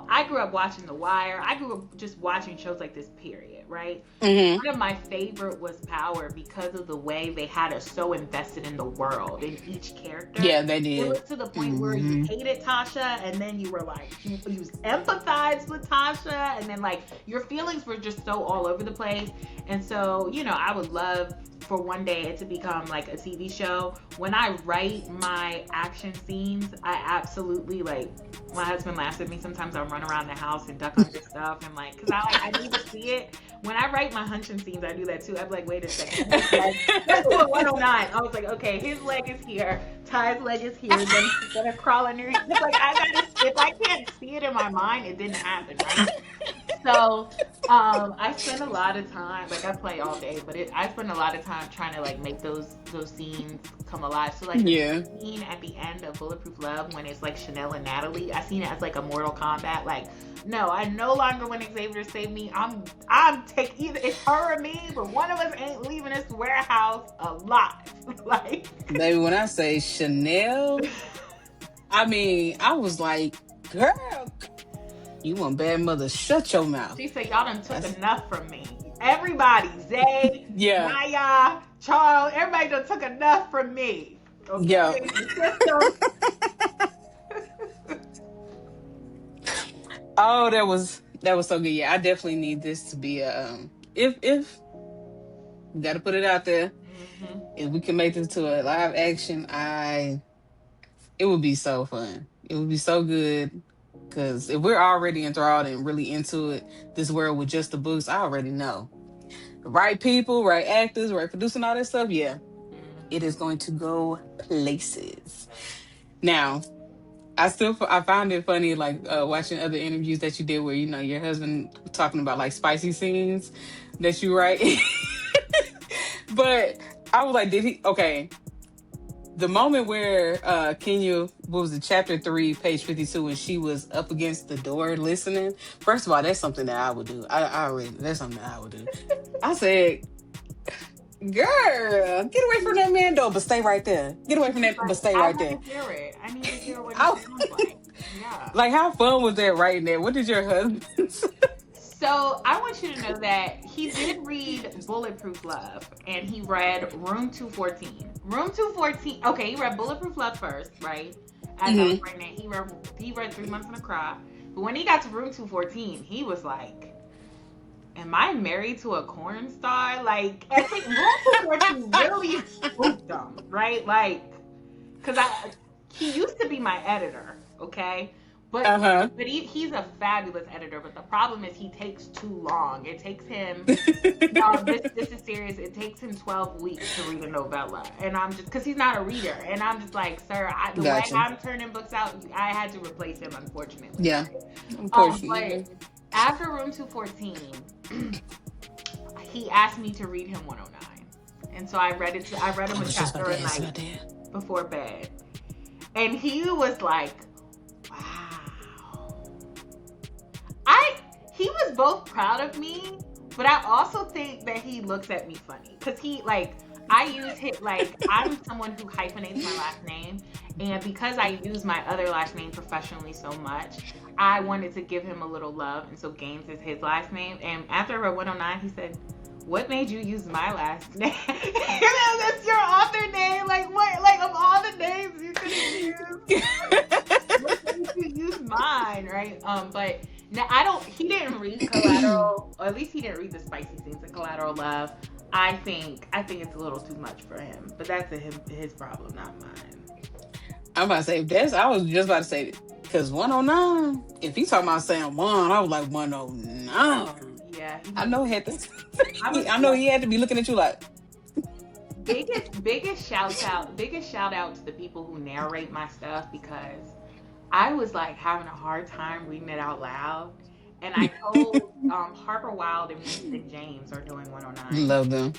I grew up watching The Wire. I grew up just watching shows like this, period, right? Mm-hmm. One of my favorite was Power because of the way they had us so invested in the world, in each character. Yeah, they It did. was to the point where you Mm-hmm. hated Tasha, and then you were like, you empathized with Tasha, and then like your feelings were just so all over the place. And so, I would love for one day it to become like a TV show. When I write my action scenes, I absolutely like. My husband laughs at me sometimes. I run around the house and duck under stuff and like, cause I need to see it. When I write my hunching scenes, I do that too. I'm like, wait a second. Let's do a 109. I was like, okay, his leg is here, Ty's leg is here, then he's gonna crawl underneath. It's like if I can't see it in my mind, it didn't happen, right? So I spend a lot of time, like I play all day, but I spend a lot of time trying to like make those scenes come alive. So like the Yeah. scene at the end of Bulletproof Love when it's like Chanel and Natalie, I seen it as like a Mortal Kombat. Like, no, I no longer want Xavier to save me. I'm take either it's her or me, but one of us ain't leaving this warehouse alive. Like, Baby, when I say Chanel, I mean, I was like, girl, you want bad mother, shut your mouth. she said, y'all done took That's, enough from me. Everybody, Zay, yeah. Maya, Charles, everybody done took enough from me. Yeah. Okay? So, Oh, that was so good. Yeah, I definitely need this to be a if we gotta put it out there. mhm. If we can make this to a live action, it would be so fun. It would be so good. Cause if we're already enthralled and really into it, this world with just the books, I already know. The right people, right actors, right producing, all that stuff, yeah. It is going to go places. Now, I found it funny like watching other interviews that you did where your husband talking about like spicy scenes that you write. But I was like, did he? Okay, the moment where Kenya, what was it, chapter 3, page 52, and she was up against the door listening. First of all, that's something that I would do. That's something that I would do. I said, girl, get away from that man, though, but stay right there. Get away from that, but stay I right want there. to hear it. I need to hear what it I- sounds like. Yeah. Like, how fun was that writing that? What did your husband say? So I want you to know that he did read Bulletproof Love and he read Room 214. Room 214. Okay, he read Bulletproof Love first, right? As I was writing it, he read 3 Months in a Cry. But when he got to Room 214, he was like, am I married to a corn star? Like, I think Room 214 really spooked him, right? Like, because he used to be my editor, okay? But Uh-huh. he's a fabulous editor, but the problem is he takes too long. It takes him this is serious. It takes him 12 weeks to read a novella, and I'm just because he's not a reader, and I'm just like, sir, the way Gotcha. I'm turning books out, I had to replace him, unfortunately. Yeah. But Unfortunately. after Room 214, he asked me to read him 109, and so I read it. I read him I a was just about chapter to a ask night about that. before bed, and he was like, wow. He was both proud of me, but I also think that he looks at me funny because I use his I'm someone who hyphenates my last name, and because I use my other last name professionally so much, I wanted to give him a little love, and so Gaines is his last name. And after I read 109, he said, "What made you use my last name? That's your author name. Like what? Like of all the names you could have used, what made you use mine, right?" But now I don't. He didn't read Collateral, or at least he didn't read the spicy scenes in Collateral Love. I think it's a little too much for him, but that's his problem, not mine. I'm about to say this. I was just about to say because 109. If he's talking about saying one, I was like 109. Yeah, I know he had to. I was I know he had to be looking at you like. biggest shout out to the people who narrate my stuff, because I was like having a hard time reading it out loud. And I told Harper Wilde and Winston James are doing 109. Love them.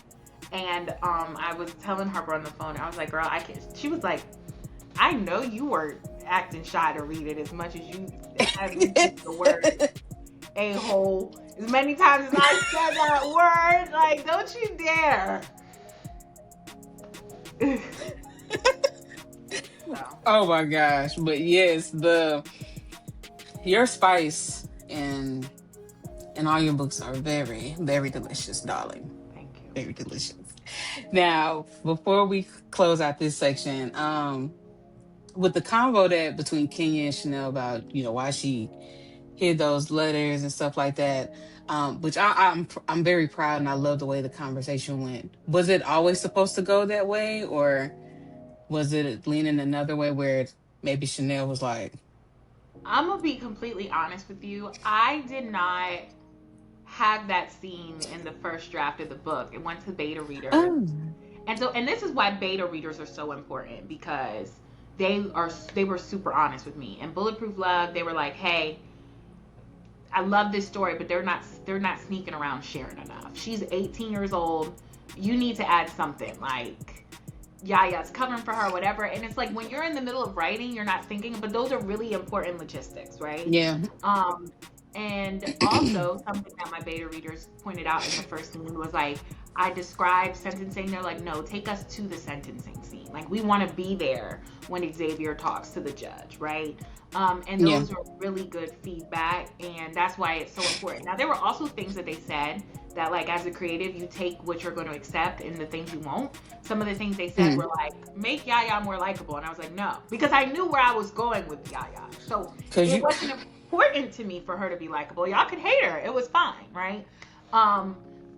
And I was telling Harper on the phone, I was like, girl, I can't. She was like, I know you were acting shy to read it as much as you have used the word a-hole as many times as I said that word. Like, don't you dare. So. Oh my gosh. But yes, your spice and all your books are very, very delicious, darling. Thank you. Very delicious. Now, before we close out this section, with the convo that between Kenya and Chanel about, why she hid those letters and stuff like that, which I'm very proud, and I love the way the conversation went. Was it always supposed to go that way, or was it leaning another way where maybe Chanel was like, I'm gonna be completely honest with you. I did not have that scene in the first draft of the book. It went to beta readers. oh, And this is why beta readers are so important, because they were super honest with me. And Bulletproof Love, they were like, hey, I love this story, but they're not sneaking around sharing enough. She's 18 years old. You need to add something like Yaya's covering for her, whatever. And it's like when you're in the middle of writing, you're not thinking, but those are really important logistics, right? yeah. And also something that my beta readers pointed out in the first scene was like, I described sentencing. They're like, no, take us to the sentencing scene. Like, we want to be there when Xavier talks to the judge, right? And those were really good feedback, and that's why it's so important. Now, there were also things that they said that, like, as a creative, you take what you're going to accept and the things you won't. Some of the things they said were like, make Yaya more likable, and I was like, no, because I knew where I was going with Yaya. So it wasn't important to me for her to be likable. Y'all could hate her. It was fine, right?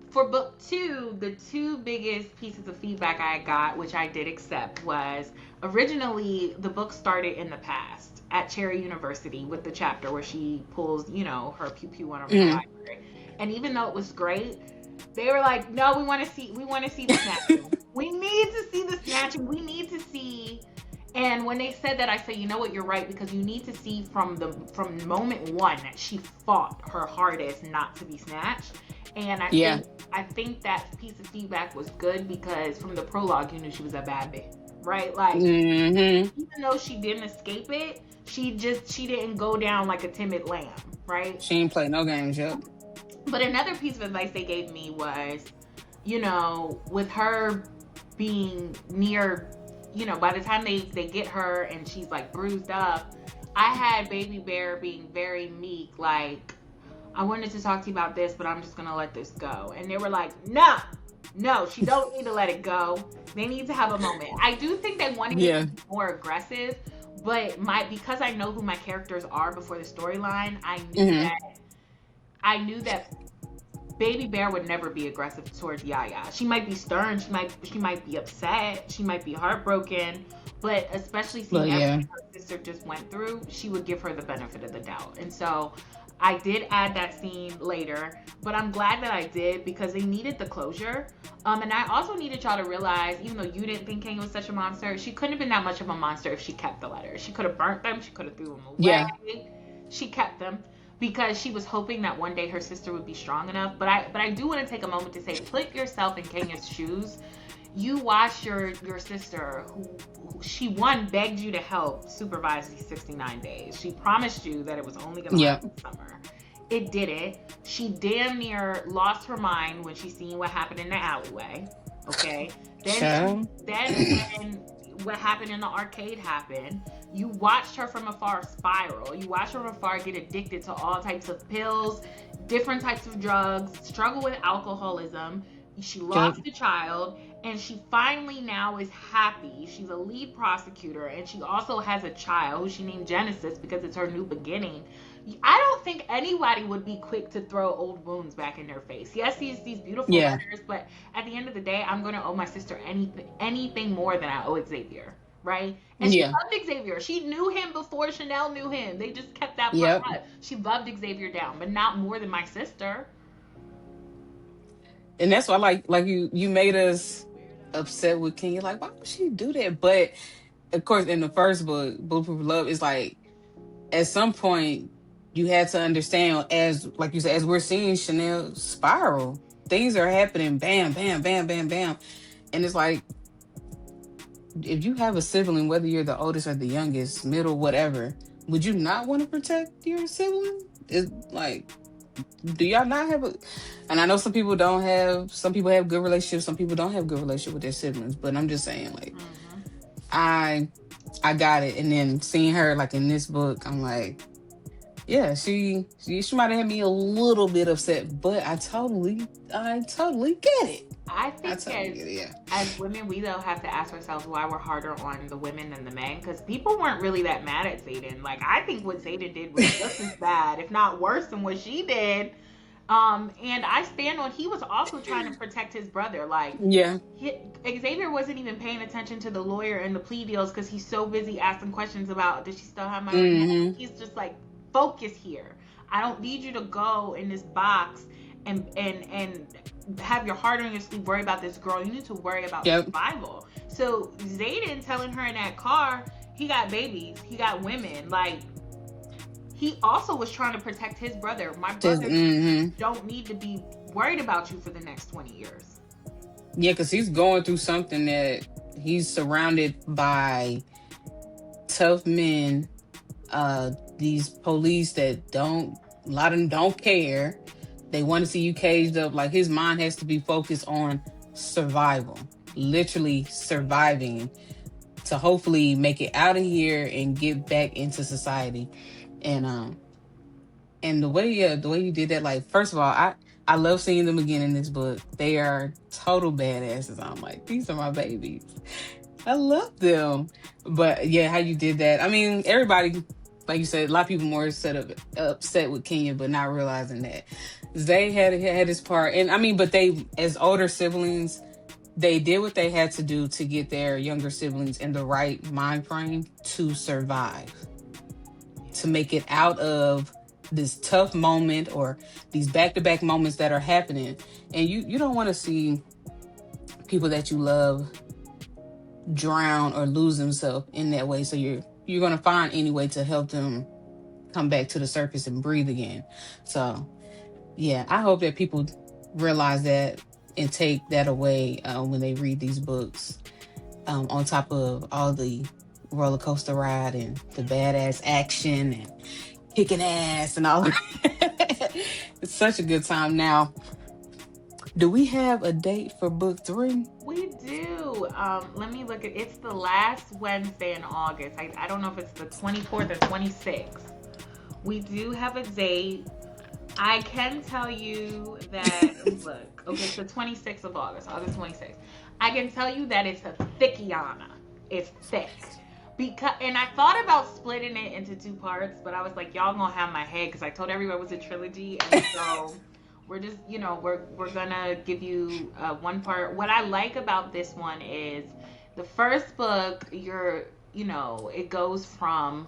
For book 2, the two biggest pieces of feedback I got, which I did accept, was originally the book started in the past at Cherry University with the chapter where she pulls, her pew-pew one over the library. And even though it was great, they were like, no, we want to see the snatching. We need to see the snatching. We need to see. And when they said that, I said, you know what, you're right, because you need to see from moment one that she fought her hardest not to be snatched. And I think that piece of feedback was good, because from the prologue, you knew she was a bad bitch, right? Like, even though she didn't escape it, she didn't go down like a timid lamb, right? She ain't play no games yet. But another piece of advice they gave me was, with her being near, by the time they get her and she's like bruised up, I had Baby Bear being very meek, like, I wanted to talk to you about this, but I'm just going to let this go. And they were like, no, she don't need to let it go. They need to have a moment. I do think they wanted me to be more aggressive, but because I know who my characters are before the storyline, I knew that Baby Bear would never be aggressive towards Yaya. She might be stern, she might be upset, she might be heartbroken, but especially But seeing yeah, everything her sister just went through, she would give her the benefit of the doubt. And so I did add that scene later, but I'm glad that I did because they needed the closure. And I also needed y'all to realize, even though you didn't think Kane was such a monster, she couldn't have been that much of a monster if she kept the letters. She could have burnt them, she could have threw them away. yeah, She kept them because she was hoping that one day her sister would be strong enough. But I do want to take a moment to say, put yourself in Kenya's shoes. You watched your sister who she begged you to help supervise these 69 days. She promised you that it was only going to yeah, last the summer. It didn't. She damn near lost her mind when she seen what happened in the alleyway. Okay. Then when what happened in the arcade happened, you watched her from afar spiral. You watched her from afar get addicted to all types of pills, different types of drugs, struggle with alcoholism. She lost a child, and she finally now is happy. She's a lead prosecutor, and she also has a child who she named Genesis because it's her new beginning. I don't think anybody would be quick to throw old wounds back in their face. Yes, these beautiful yeah, letters, but at the end of the day, I'm going to owe my sister anything more than I owe Xavier, right? And she yeah, loved Xavier. She knew him before Chanel knew him. They just kept that part yep. up. She loved Xavier down, but not more than my sister. And that's why, like you made us upset with Kenya. Like, why would she do that? But of course, in the first book, Bulletproof Love, is like at some point you had to understand, as like you said, as we're seeing Chanel spiral, things are happening. Bam, bam, bam, bam, bam, and it's like if you have a sibling, whether you're the oldest or the youngest, middle, whatever, would you not want to protect your sibling? It's like, do y'all not have a, and I know some people have good relationships, some people don't have good relationship with their siblings, but I'm just saying, like, Mm-hmm. i I got it. And then seeing her like in this book, I'm like, yeah, she might have had me a little bit upset, but I totally get it. I I think totally get it. Yeah, as women, we though have to ask ourselves why we're harder on the women than the men, because people weren't really that mad at Zayden. Like, I think what Zayden did was just as bad, if not worse, than what she did. And I stand on, he was also trying to protect his brother. Like, yeah, Xavier wasn't even paying attention to the lawyer and the plea deals because he's so busy asking questions about, does she still have my mm-hmm. He's just like, focus here. I don't need you to go in this box and have your heart on your sleeve, worry about this girl. You need to worry about Yep. survival. So Zayden telling her in that car, he got babies, he got women. Like, he also was trying to protect his brother. My brother don't need to be worried about you for the next 20 years. Yeah, because he's going through something that he's surrounded by tough men, these police that a lot of them don't care. They want to see you caged up. Like, his mind has to be focused on survival, literally surviving to hopefully make it out of here and get back into society. And the way you did that, like, first of all, I love seeing them again in this book. They are total badasses. I'm like, these are my babies. I love them. But yeah, how you did that. I mean, everybody, like you said, a lot of people more upset with Kenya, but not realizing that they had his part. And I mean, but they, as older siblings, they did what they had to do to get their younger siblings in the right mind frame to survive, to make it out of this tough moment or these back-to-back moments that are happening. And you don't want to see people that you love drown or lose themselves in that way. So you're going to find any way to help them come back to the surface and breathe again. So yeah, I hope that people realize that and take that away when they read these books, on top of all the roller coaster ride and the badass action and kicking ass and all of that. It's such a good time. Now, do we have a date for book 3? We do. Let me look at, it's the last Wednesday in August. I don't know if it's the 24th or 26th. We do have a date. I can tell you that, look, okay, it's the 26th of August 26th. I can tell you that it's a thickiana. It's thick. And I thought about splitting it into 2 parts, but I was like, y'all gonna have my head, because I told everyone it was a trilogy, and so We're just, we're gonna give you one part. What I like about this one is the first book, it goes from,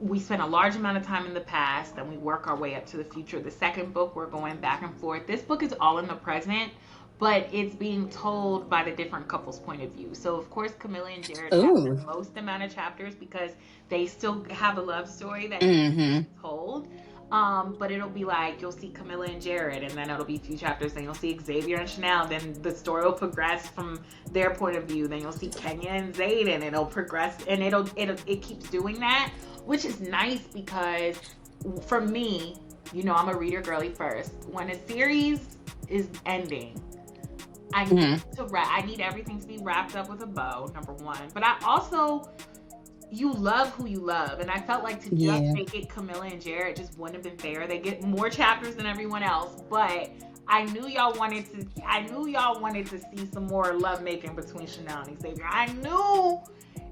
we spend a large amount of time in the past, then we work our way up to the future. The second book, we're going back and forth. This book is all in the present, but it's being told by the different couples' point of view. So, of course, Camilla and Jared have the Ooh. most amount of chapters because they still have a love story that needs to Mm-hmm. be told. But it'll be like, you'll see Camilla and Jared, and then it'll be a few chapters, then you'll see Xavier and Chanel, then the story will progress from their point of view, then you'll see Kenya and Zayd, and it'll progress, and it keeps doing that, which is nice because for me, I'm a reader girly first. When a series is ending, I need I need everything to be wrapped up with a bow, number one. But I also, you love who you love, and I felt like to just make it Camilla and Jared just wouldn't have been fair. They get more chapters than everyone else, but I knew y'all wanted to see some more love making between Chanel and Xavier. I knew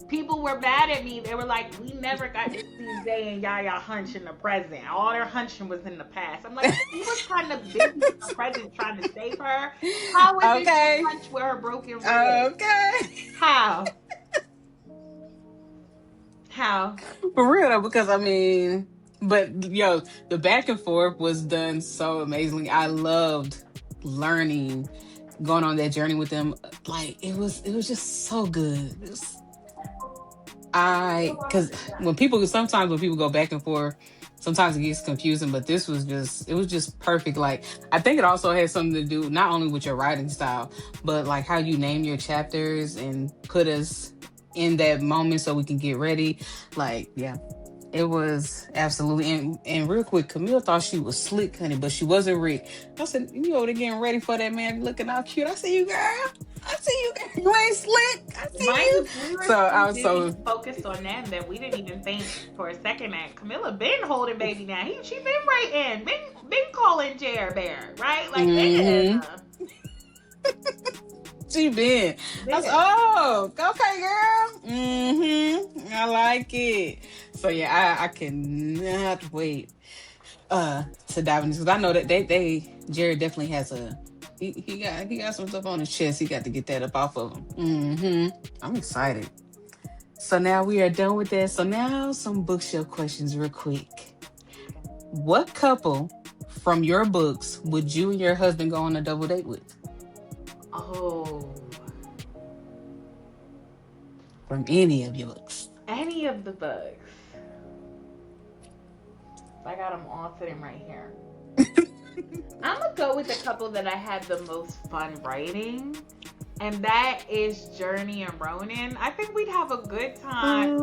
people were mad at me. They were like, we never got to see Zay and Yaya hunch in the present. All their hunching was in the past. I'm like, he was kind of busy in the present trying to save her. How is it to hunch with her broken rib? Okay. How? For real though, because I mean, but the back and forth was done so amazingly. I loved learning, going on that journey with them. Like it was just so good. Because sometimes when people go back and forth, sometimes it gets confusing, but it was just perfect. Like, I think it also has something to do not only with your writing style, but like how you name your chapters and put us in that moment so we can get ready. Like, yeah, it was absolutely. And real quick, Camille thought she was slick, honey, but she wasn't Rick. I said, you over there getting ready for that man, looking all cute. I see you, girl. I see you, girl. You ain't slick. I see you. We were So I was so focused on them that we didn't even think for a second that Camilla been holding baby now. She been writing, been calling Jared Bear, right? Like, she been. I was, oh, okay, girl. I like it. So yeah, I cannot wait to dive into, because I know that Jared definitely has he got some stuff on his chest. He got to get that up off of him. I'm excited. So now we are done with that. So now some bookshelf questions real quick. What couple from your books would you and your husband go on a double date with? Oh. From any of your books. Any of the books. I got them all sitting right here. I'm going to go with the couple that I had the most fun writing. And that is Journey and Ronan. I think we'd have a good time.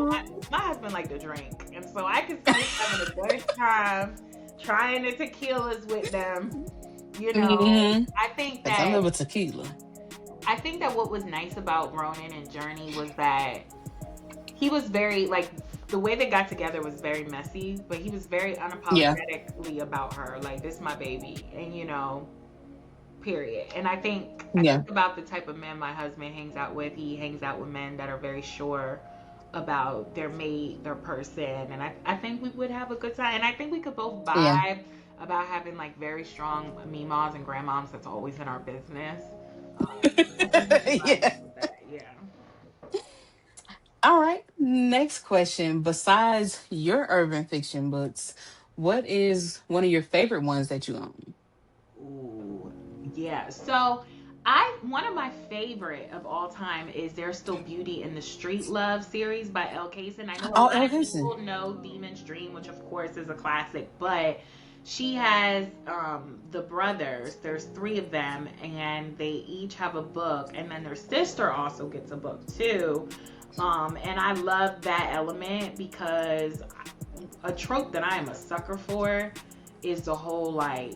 My husband liked to drink. And so I could see us having a good time trying the tequilas with them. I think that I love a tequila. I think that what was nice about Ronan and Journey was that he was very, like, the way they got together was very messy, but he was very unapologetically about her. Like, this is my baby. And, period. And I think about the type of men my husband hangs out with. He hangs out with men that are very sure about their mate, their person. And I think we would have a good time. And I think we could both vibe about having, like, very strong meemaws and grandmoms that's always in our business. Yeah. All right. Next question. Besides your urban fiction books, what is one of your favorite ones that you own? Ooh, yeah. So one of my favorite of all time is There's Still Beauty in the Street Love series by Elle Kaysen. I know a lot of people know Demon's Dream, which of course is a classic, but she has the brothers. There's 3 of them, and they each have a book, and then their sister also gets a book too. And I love that element because a trope that I am a sucker for is the whole, like,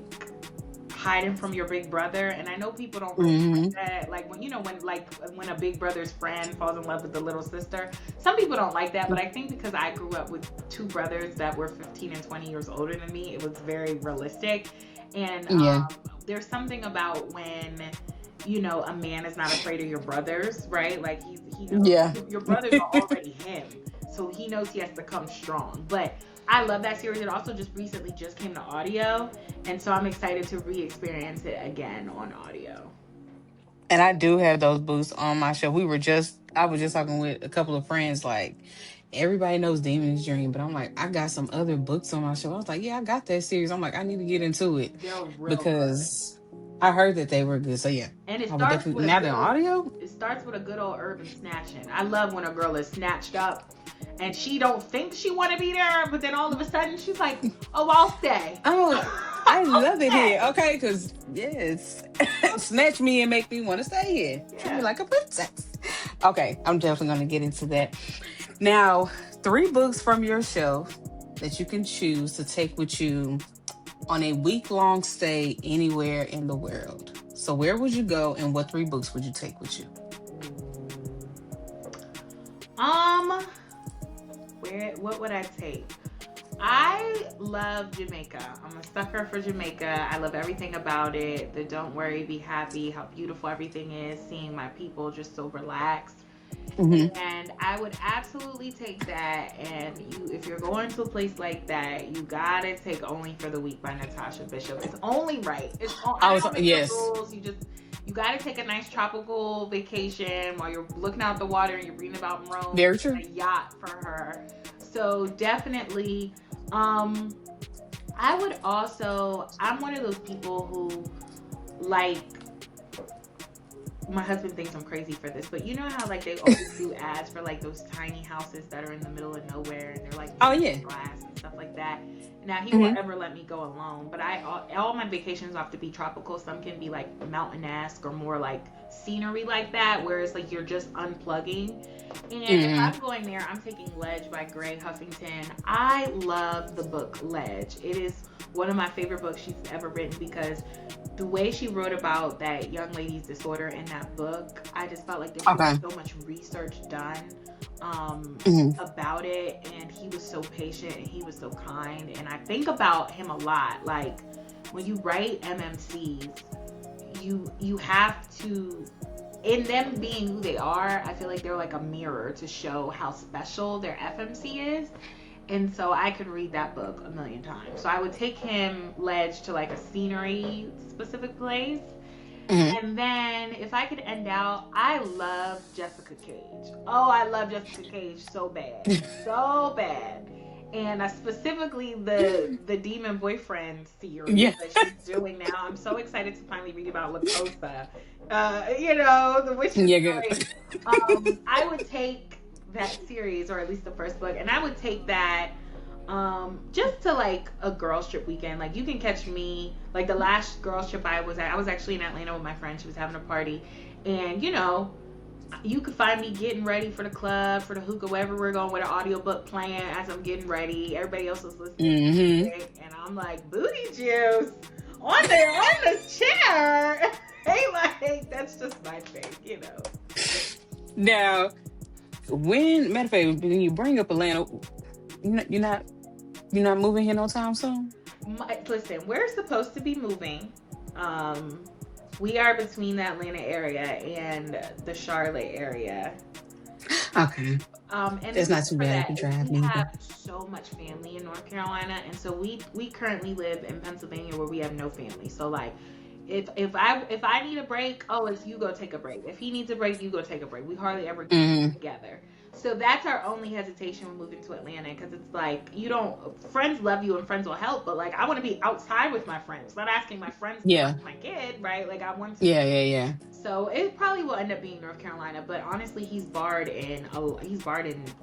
hiding from your big brother. And I know people don't really like that. Like, when a big brother's friend falls in love with the little sister. Some people don't like that, but I think because I grew up with 2 brothers that were 15 and 20 years older than me, it was very realistic. And there's something about when, a man is not afraid of your brothers, right? Like, he knows your brothers are already him. So he knows he has to come strong. But I love that series. It also just recently just came to audio, and so I'm excited to re-experience it again on audio. And I do have those books on my shelf. I was just talking with a couple of friends, like, everybody knows Demon's Dream, but I'm like, I got some other books on my shelf. I was like, yeah, I got that series. I'm like, I need to get into it They're real good. because I heard that they were good. So yeah, And it I would starts definitely, with a now good they're on old audio. it starts with a good old urban snatching. I love when a girl is snatched up and she don't think she want to be there, but then all of a sudden she's like, "Oh, I'll stay." Oh, I I'll love it here. stay. Okay, because yes, snatch me and make me want to stay here. Treat me Yeah. like a princess. Okay, I'm definitely going to get into that. Now, 3 books from your shelf that you can choose to take with you on a week-long stay anywhere in the world. So, where would you go, and what 3 books would you take with you? Um, where what would I take? I love Jamaica. I'm a sucker for Jamaica. I love everything about it. The don't worry, be happy, how beautiful everything is, seeing my people just so relaxed. Hmm. And I would absolutely take that. And if you're going to a place like that, you gotta take Only for the Week by Natasha Bishop. It's only right. I I was don't make the yes, rules. You gotta take a nice tropical vacation while you're looking out the water and you're reading about Rome. very true. A yacht for her. So definitely. I would also. I'm one of those people who like my husband thinks I'm crazy for this, but you know how like they always do ads for like those tiny houses that are in the middle of nowhere and they're like Oh made yeah. of glass and stuff like that. Now he Hmm. won't ever let me go alone, but all my vacations have to be tropical. Some can be like mountain-esque or more like scenery like that, where it's like you're just unplugging. And if Hmm. I'm going there, I'm taking Ledge by Gray Huffington. I love the book Ledge. It is one of my favorite books she's ever written because the way she wrote about that young lady's disorder in that book, I just felt like there was Okay. so much research done Hmm. about it, and he was so patient and he was so kind. And I think about him a lot. Like when you write MMCs, you have to, in them being who they are, I feel like they're like a mirror to show how special their FMC is. And so I could read that book a million times. So I would take him Ledge to like a scenery specific place. Hmm. And then if I could end out, I love Jessica Cage. Oh, I love Jessica Cage so bad. So bad. And specifically the Demon Boyfriend series Yeah. that she's doing now. I'm so excited to finally read about La Cosa. Which is Yeah. great. Good. I would take that series, or at least the first book, and I would take that just to like a girls trip weekend. Like you can catch me like the last girls trip I was at. I was actually in Atlanta with my friend. She was having a party, and you could find me getting ready for the club, for the hookah, wherever we're going, with an audiobook playing as I'm getting ready. Everybody else is listening to Hmm. music, and I'm like booty juice on the chair. Hey, like that's just my thing. Now, matter of fact, when you bring up Atlanta, you're not moving here no time soon. Listen, we're supposed to be moving. We are between the Atlanta area and the Charlotte area. Okay, And it's the not reason too for bad that to is drive we neither. have so much family in North Carolina, and so we currently live in Pennsylvania where we have no family. So like, if I need a break, oh, it's you go take a break. If he needs a break, you go take a break. We hardly ever get Hmm. together. So that's our only hesitation when moving to Atlanta, because it's like friends love you and friends will help, but like I want to be outside with my friends, not asking my friends to Yeah. watch my kid, right? Like I want to. Yeah. Yeah. Yeah. So it probably will end up being North Carolina, but honestly, he's barred in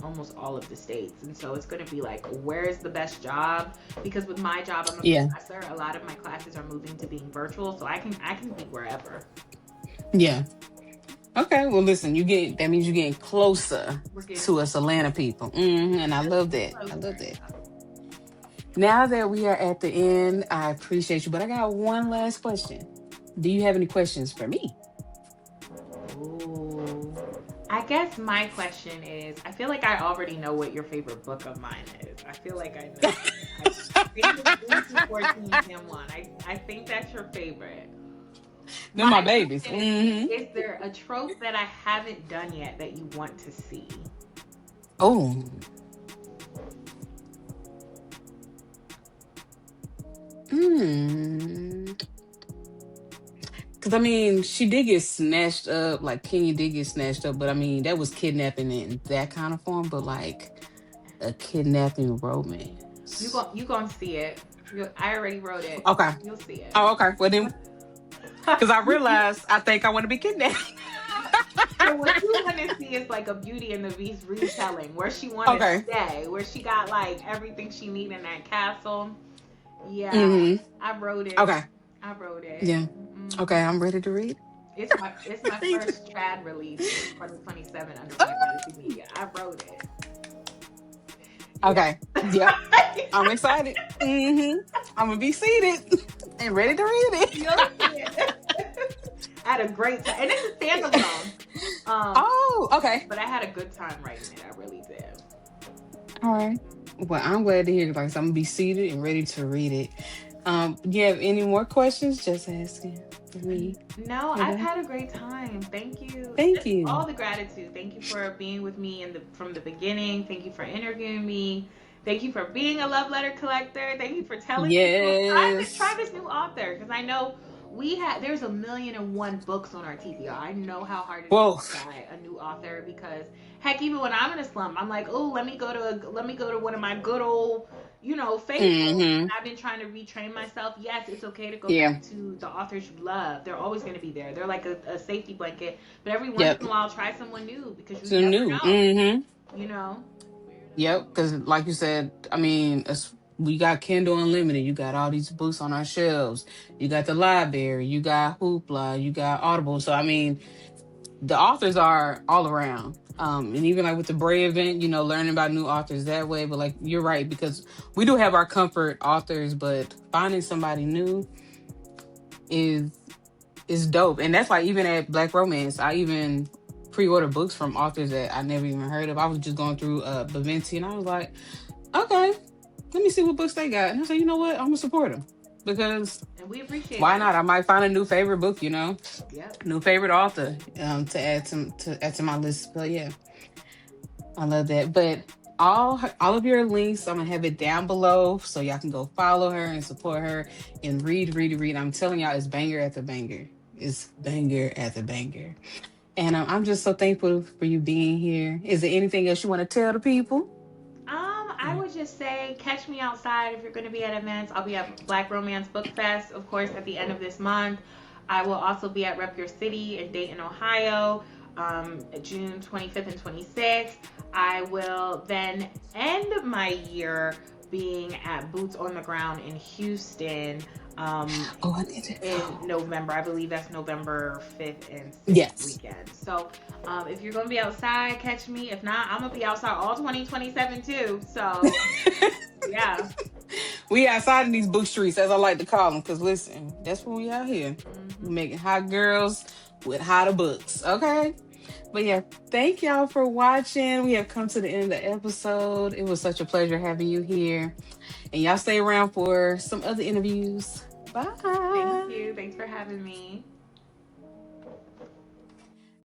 almost all of the states, and so it's going to be like, where's the best job? Because with my job, I'm a Yeah. professor. A lot of my classes are moving to being virtual, so I can be wherever. Yeah. Okay. Well, listen, that means you're getting closer We're getting to us Atlanta people. And I love that. I love closer. that. Now that we are at the end, I appreciate you, but I got one last question. Do you have any questions for me? Ooh. I guess my question is, I feel like I already know what your favorite book of mine is. I feel like I know. I think it's 14 and 1. I think that's your favorite. They're my My babies. question is there a trope that I haven't done yet that you want to see? Oh, Hmm. Because I mean, she did get snatched up. Like Kenya did get snatched up, but I mean, that was kidnapping in that kind of form. But like a kidnapping romance. You gonna see it. I already wrote it. Okay. You'll see it. Oh, okay. Well then, because I realized I think I want to be kidnapped. So what you want to see is like a Beauty and the Beast retelling, where she want to Okay. stay, where she got like everything she need in that castle. Yeah, Hmm. I wrote it. Okay. I wrote it. Yeah. Okay. I'm ready to read. It's my first trad release in 2027 under Black Fantasy Media. I wrote it. Yeah. Okay. Yep. I'm excited. I'm gonna be seated and ready to read it. You'll see it. I had a great time, and it's a standalone. Oh, okay. But I had a good time writing it. I really did. All right. Well, I'm glad to hear it. Like, I'm gonna be seated and ready to read it. Do you have any more questions? Just asking for me. No, I've had a great time. Thank you. Thank you. All the gratitude. Thank you for being with me from the beginning. Thank you for interviewing me. Thank you for being a love letter collector. Thank you for telling people try this new author, because I know there's 1,000,001 books on our TBR. I know how hard it is to buy a new author, because heck, even when I'm in a slump, I'm like, oh, let me go to one of my good old, favorites. I've been trying to retrain myself. Yes, it's okay to go back to the authors you love. They're always going to be there. They're like a safety blanket. But every once in a while, try someone new, because you never know. You know. Yep, because like you said, I mean, we got Kindle Unlimited. You got all these books on our shelves. You got the library. You got Hoopla. You got Audible. So I mean, the authors are all around. And even like with the Bray event, learning about new authors that way. But like, you're right, because we do have our comfort authors, but finding somebody new is dope. And that's like, even at Black Romance, I even pre-order books from authors that I never even heard of. I was just going through Baventi, and I was like, okay, let me see what books they got. And I said, you know what? I'm gonna support them, because we appreciate why not? I might find a new favorite book, Yep. new favorite author to add to my list. But yeah, I love that. But all of your links, I'm gonna have it down below so y'all can go follow her and support her and read. I'm telling y'all, it's banger after banger. It's banger after banger. And I'm just so thankful for you being here. Is there anything else you want to tell the people? I would just say, catch me outside if you're going to be at events. I'll be at Black Romance Book Fest, of course, at the end of this month. I will also be at Rep Your City in Dayton, Ohio, June 25th and 26th. I will then end my year being at Boots on the Ground in Houston I need to in November. I believe that's November 5th and 6th weekend. So if you're going to be outside, catch me. If not, I'm going to be outside all 2027 too. So yeah. We outside in these book streets, as I like to call them, because listen, that's when we out here. We're making hot girls with hotter books, okay? But yeah, thank y'all for watching. We have come to the end of the episode. It was such a pleasure having you here. And y'all stay around for some other interviews. Bye. Thank you. Thanks for having me.